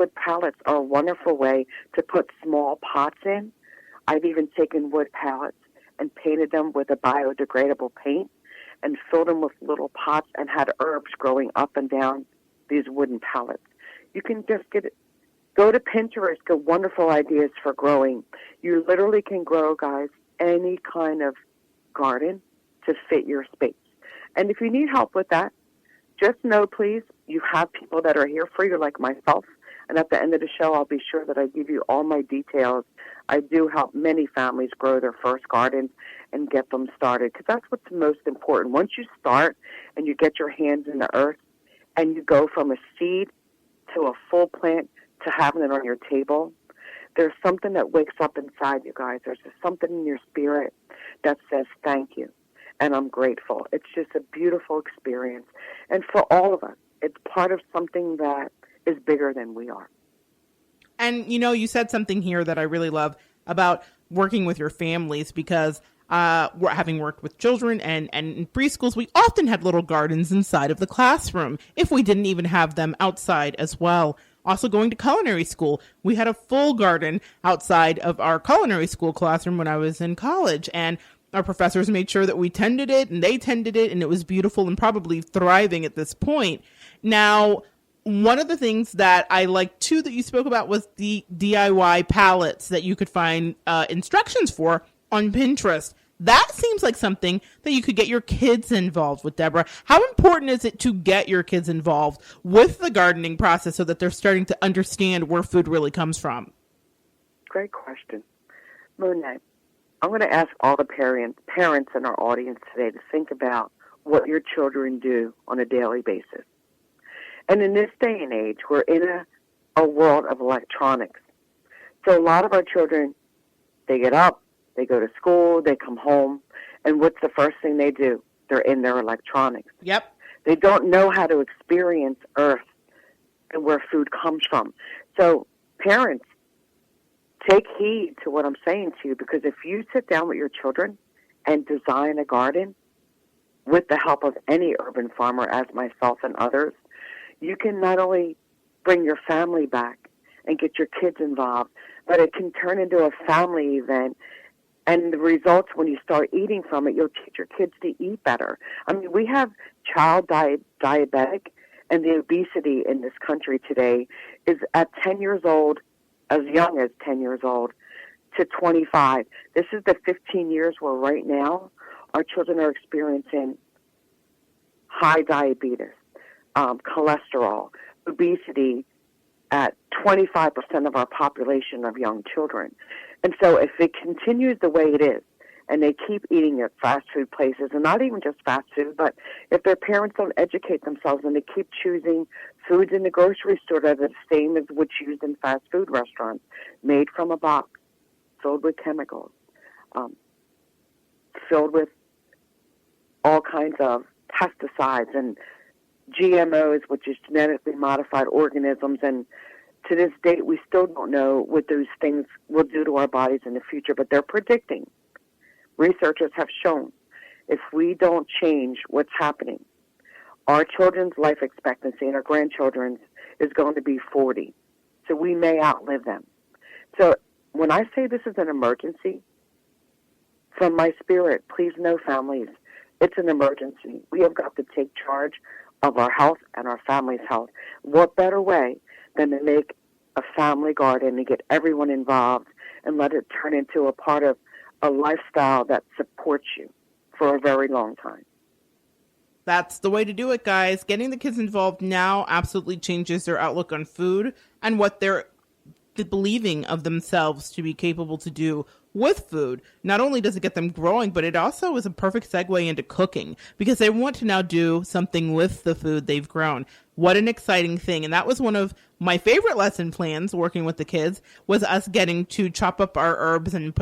wood pallets are a wonderful way to put small pots in. I've even taken wood pallets and painted them with a biodegradable paint and filled them with little pots and had herbs growing up and down these wooden pallets. You can just go to Pinterest, get wonderful ideas for growing. You literally can grow, guys, any kind of garden to fit your space. And if you need help with that, just know, please, you have people that are here for you like myself. And at the end of the show, I'll be sure that I give you all my details. I do help many families grow their first gardens and get them started, because that's what's most important. Once you start and you get your hands in the earth and you go from a seed to a full plant to having it on your table, there's something that wakes up inside you guys. There's just something in your spirit that says thank you, and I'm grateful. It's just a beautiful experience. And for all of us, it's part of something that is bigger than we are. And, you said something here that I really love about working with your families, because having worked with children and in preschools, we often had little gardens inside of the classroom, if we didn't even have them outside as well. Also going to culinary school, we had a full garden outside of our culinary school classroom when I was in college, and our professors made sure that we tended it and they tended it, and it was beautiful and probably thriving at this point. Now, one of the things that I liked too that you spoke about was the DIY palettes that you could find instructions for on Pinterest. That seems like something that you could get your kids involved with, Deborah. How important is it to get your kids involved with the gardening process so that they're starting to understand where food really comes from? Great question. Monette, I'm going to ask all the parents in our audience today to think about what your children do on a daily basis. And in this day and age, we're in a world of electronics. So a lot of our children, they get up, they go to school, they come home, and what's the first thing they do? They're in their electronics. Yep. They don't know how to experience earth and where food comes from. So parents, take heed to what I'm saying to you, because if you sit down with your children and design a garden with the help of any urban farmer, as myself and others, you can not only bring your family back and get your kids involved, but it can turn into a family event. And the results, when you start eating from it, you'll teach your kids to eat better. I mean, we have child diabetic, and the obesity in this country today is at 10 years old, as young as 10 years old, to 25. This is the 15 years where right now our children are experiencing high diabetes, cholesterol, obesity at 25% of our population of young children. And so if it continues the way it is, and they keep eating at fast food places, and not even just fast food, but if their parents don't educate themselves and they keep choosing foods in the grocery store that are the same as what's used in fast food restaurants, made from a box, filled with chemicals, filled with all kinds of pesticides and GMOs, which is genetically modified organisms, and to this date, we still don't know what those things will do to our bodies in the future, but they're predicting. Researchers have shown if we don't change what's happening, our children's life expectancy and our grandchildren's is going to be 40. So we may outlive them. So when I say this is an emergency, from my spirit, please know, families, it's an emergency. We have got to take charge of our health and our family's health. What better way than to make a family garden and get everyone involved and let it turn into a part of a lifestyle that supports you for a very long time. That's the way to do it, guys. Getting the kids involved now absolutely changes their outlook on food and what they're believing of themselves to be capable to do with food. Not only does it get them growing, but it also is a perfect segue into cooking, because they want to now do something with the food they've grown. What an exciting thing. And that was one of my favorite lesson plans working with the kids, was us getting to chop up our herbs and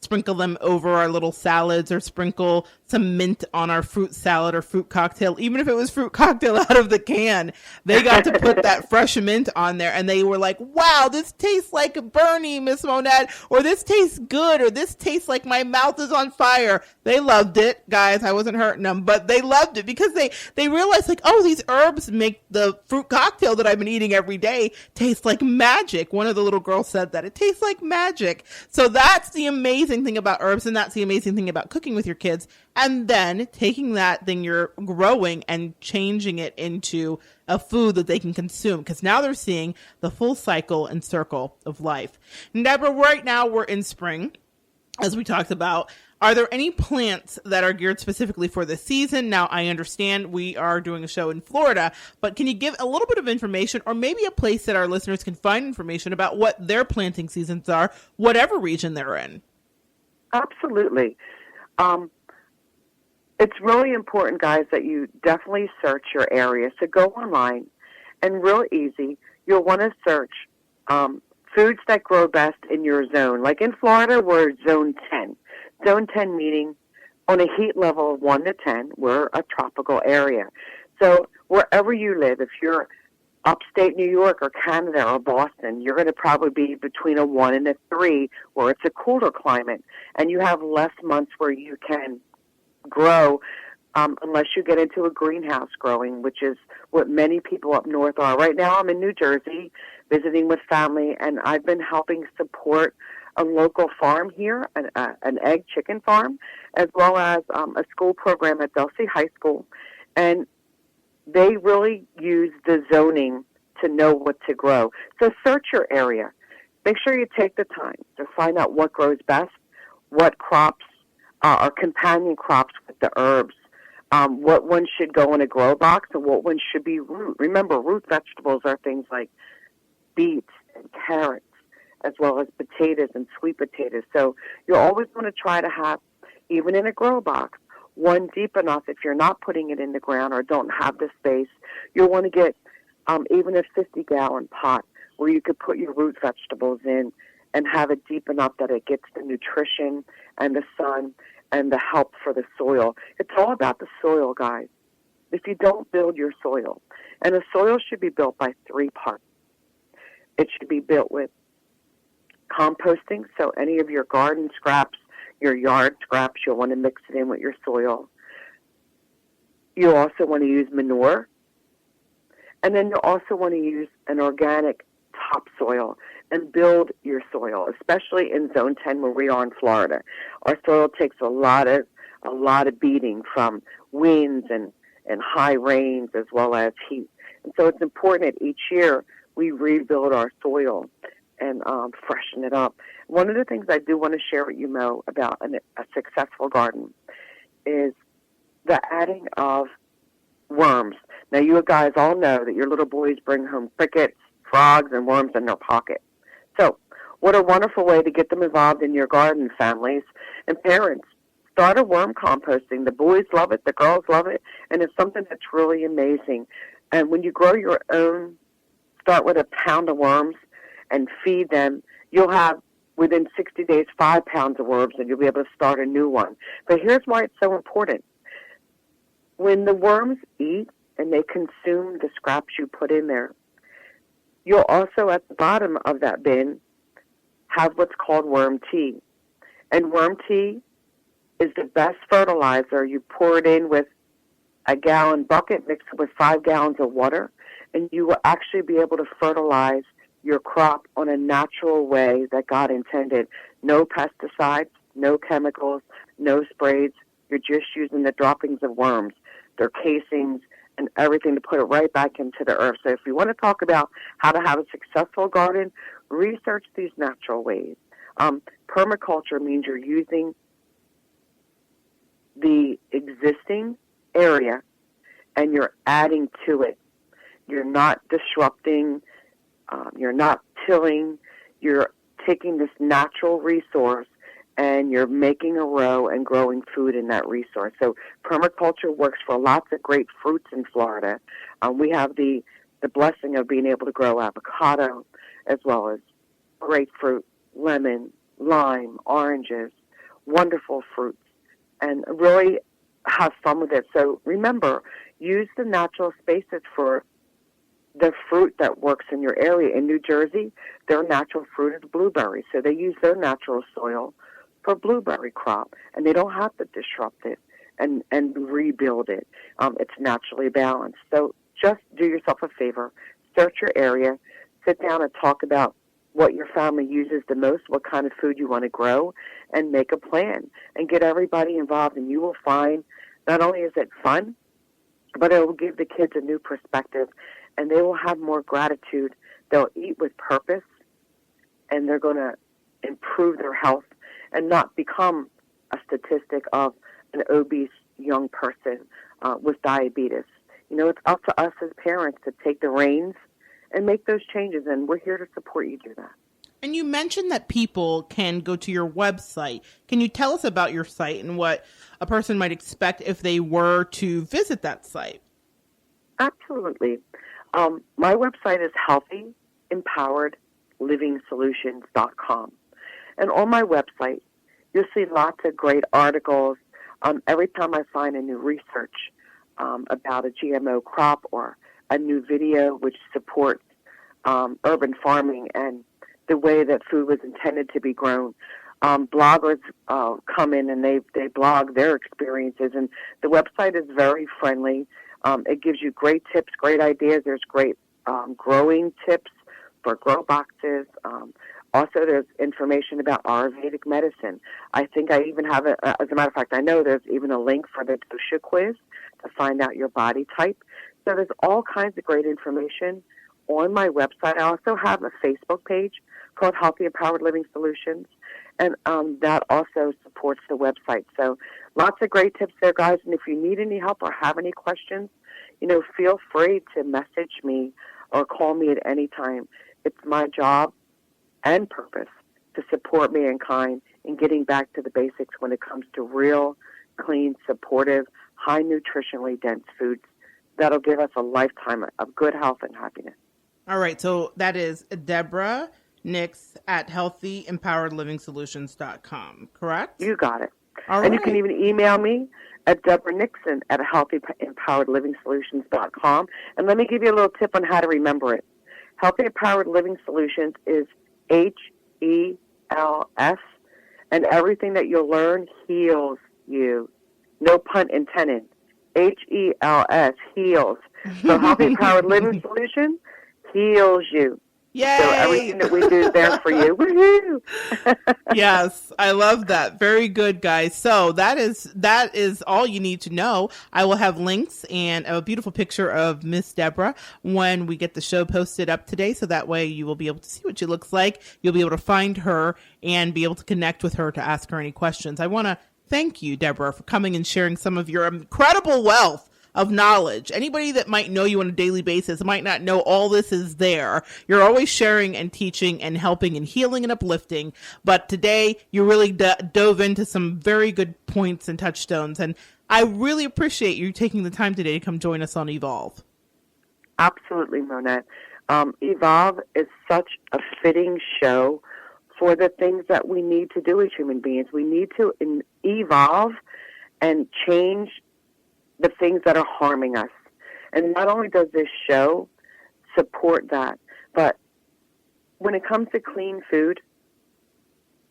sprinkle them over our little salads, or sprinkle some mint on our fruit salad or fruit cocktail. Even if it was fruit cocktail out of the can, they got to put that fresh mint on there, and they were like, wow, this tastes like Bernie, Miss Monette, or this tastes good, or this tastes like my mouth is on fire. They loved it, guys. I wasn't hurting them, but they loved it because they realized, like, oh, these herbs make the fruit cocktail that I've been eating every day taste like magic. One of the little girls said that. It tastes like magic. So that's the amazing thing about herbs, and that's the amazing thing about cooking with your kids. And then taking that thing you're growing and changing it into a food that they can consume, because now they're seeing the full cycle and circle of life. Deborah, right now we're in spring, as we talked about. Are there any plants that are geared specifically for this season? Now, I understand we are doing a show in Florida, but can you give a little bit of information, or maybe a place that our listeners can find information about what their planting seasons are, whatever region they're in? Absolutely. It's really important, guys, that you definitely search your area. So go online, and real easy, you'll want to search foods that grow best in your zone. Like in Florida, we're zone 10. Zone 10 meaning on a heat level of 1 to 10, we're a tropical area. So wherever you live, if you're upstate New York or Canada or Boston, you're going to probably be between a 1 and a 3, where it's a cooler climate, and you have less months where you can grow unless you get into a greenhouse growing, which is what many people up north are. Right now I'm in New Jersey visiting with family, and I've been helping support a local farm here, an egg chicken farm, as well as a school program at Delsey High School. And they really use the zoning to know what to grow. So search your area. Make sure you take the time to find out what grows best, what crops are companion crops with the herbs, what ones should go in a grow box and what ones should be root. Remember, root vegetables are things like beets and carrots, as well as potatoes and sweet potatoes. So you always want to try to have, even in a grow box, one deep enough if you're not putting it in the ground or don't have the space. You'll want to get even a 50-gallon pot where you could put your root vegetables in and have it deep enough that it gets the nutrition and the sun and the help for the soil. It's all about the soil, guys. If you don't build your soil, and the soil should be built by 3 parts. It should be built with composting, so any of your garden scraps, your yard scraps, you'll want to mix it in with your soil. You also want to use manure, and then you'll also want to use an organic topsoil and build your soil, especially in Zone 10 where we are in Florida. Our soil takes a lot of beating from winds and high rains as well as heat. And so it's important that each year we rebuild our soil and freshen it up. One of the things I do want to share with you, Mo, about a successful garden is the adding of worms. Now, you guys all know that your little boys bring home crickets, frogs, and worms in their pocket. So what a wonderful way to get them involved in your garden, families and parents. Start a worm composting. The boys love it, the girls love it, and it's something that's really amazing. And when you grow your own, start with a pound of worms and feed them. You'll have, within 60 days, 5 pounds of worms, and you'll be able to start a new one. But here's why it's so important. When the worms eat and they consume the scraps you put in there, you'll also, at the bottom of that bin, have what's called worm tea. And worm tea is the best fertilizer. You pour it in with a gallon bucket, mix it with 5 gallons of water, and you will actually be able to fertilize your crop on a natural way that God intended. No pesticides, no chemicals, no sprays. You're just using the droppings of worms, their casings, and everything to put it right back into the earth. So if you want to talk about how to have a successful garden, research these natural ways. Permaculture means you're using the existing area and you're adding to it. You're not disrupting, you're not tilling, you're taking this natural resource and you're making a row and growing food in that resource. So permaculture works for lots of great fruits in Florida. We have the blessing of being able to grow avocado as well as grapefruit, lemon, lime, oranges, wonderful fruits, and really have fun with it. So remember, use the natural spaces for the fruit that works in your area. In New Jersey, their natural fruit is blueberry, so they use their natural soil for blueberry crop, and they don't have to disrupt it and rebuild it. It's naturally balanced. So just do yourself a favor, search your area, sit down and talk about what your family uses the most, what kind of food you want to grow, and make a plan and get everybody involved. And you will find not only is it fun, but it will give the kids a new perspective, and they will have more gratitude. They'll eat with purpose, and they're going to improve their health and not become a statistic of an obese young person with diabetes. You know, it's up to us as parents to take the reins and make those changes, and we're here to support you do that. And you mentioned that people can go to your website. Can you tell us about your site and what a person might expect if they were to visit that site? Absolutely. My website is healthyempaweredlivingsolutions.com. And on my website, you'll see lots of great articles. Every time I find a new research about a GMO crop or a new video which supports urban farming and the way that food was intended to be grown, bloggers come in and they blog their experiences. And the website is very friendly. It gives you great tips, great ideas. There's great growing tips for grow boxes. Also, there's information about Ayurvedic medicine. I think I even have, as a matter of fact, I know there's even a link for the dosha quiz to find out your body type. So there's all kinds of great information on my website. I also have a Facebook page called Healthy Empowered Living Solutions, and that also supports the website. So lots of great tips there, guys. And if you need any help or have any questions, you know, feel free to message me or call me at any time. It's my job and purpose to support mankind in getting back to the basics when it comes to real, clean, supportive, high nutritionally dense foods that'll give us a lifetime of good health and happiness. All right. So that is Deborah Nix at healthyempaweredlivingsolutions.com, correct? You got it. All right. And you can even email me at Deborah Nixon at healthyempaweredlivingsolutions.com. And let me give you a little tip on how to remember it. Healthy Empowered Living Solutions is HELS, and everything that you'll learn heals you. No pun intended. HELS, heals. So Healthy Empowered Living Solution heals you. Yay! So everything that we do is there for you. Woohoo! Yes, I love that. Very good, guys. So that is all you need to know. I will have links and a beautiful picture of Miss Deborah when we get the show posted up today. So that way you will be able to see what she looks like. You'll be able to find her and be able to connect with her to ask her any questions. I want to thank you, Deborah, for coming and sharing some of your incredible wealth of knowledge. Anybody that might know you on a daily basis might not know all this is there. You're always sharing and teaching and helping and healing and uplifting. But today you really dove into some very good points and touchstones. And I really appreciate you taking the time today to come join us on Evolve. Absolutely, Monette. Evolve is such a fitting show for the things that we need to do as human beings. We need to evolve and change the things that are harming us. And not only does this show support that, but when it comes to clean food,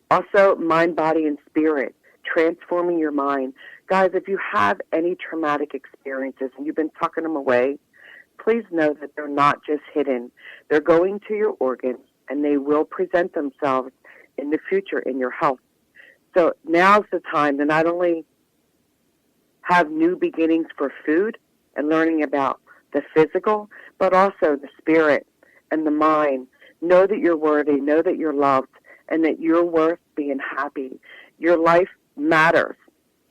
also mind, body, and spirit, transforming your mind. Guys, if you have any traumatic experiences and you've been tucking them away, please know that they're not just hidden. They're going to your organs, and they will present themselves in the future in your health. So now's the time to not only have new beginnings for food and learning about the physical, but also the spirit and the mind. Know that you're worthy, know that you're loved, and that you're worth being happy. Your life matters.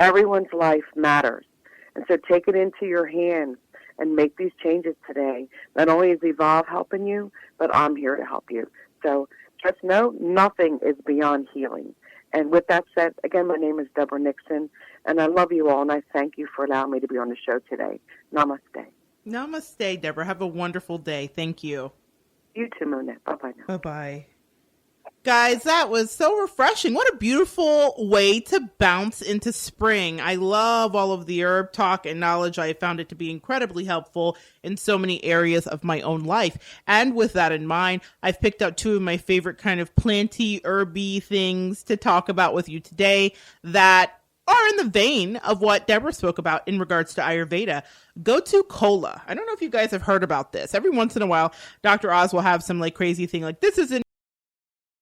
Everyone's life matters. And so take it into your hands and make these changes today. Not only is Evolve helping you, but I'm here to help you. So just know nothing is beyond healing. And with that said, again, my name is Deborah Nixon, and I love you all, and I thank you for allowing me to be on the show today. Namaste. Namaste, Deborah. Have a wonderful day. Thank you. You too, Monette. Bye-bye now. Bye-bye. Guys, that was so refreshing. What a beautiful way to bounce into spring. I love all of the herb talk and knowledge. I found it to be incredibly helpful in so many areas of my own life. And with that in mind, I've picked out two of my favorite kind of planty, herby things to talk about with you today that are in the vein of what Deborah spoke about in regards to Ayurveda. Gotu kola. I don't know if you guys have heard about this. Every once in a while, Dr. Oz will have some like crazy thing like, this is an